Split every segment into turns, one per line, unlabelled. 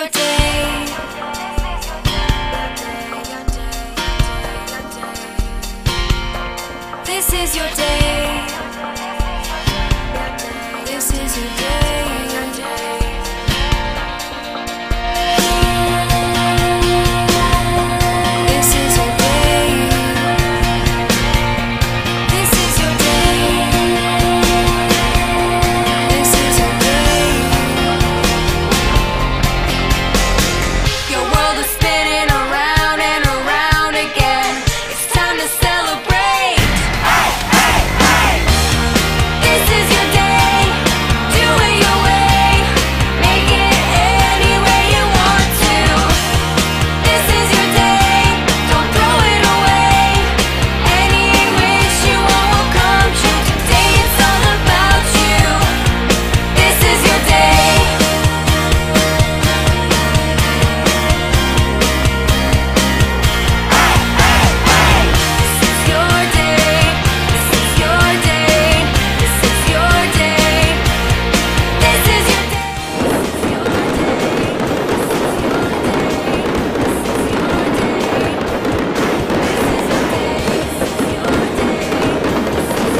your day. This is your day. This is your day, your day. This is your day. This is your day. This is your day. Your world is spinning around and around again. It's time to celebrate. This is your day. Do it your way. Make it any way you want to. This is your day. Don't throw it away. Any wish you want will come true. Today it's all about you. This is your day. This is your day. This is your day. This is your day. This is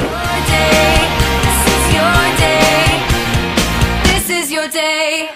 your day. This is your day. This is your day.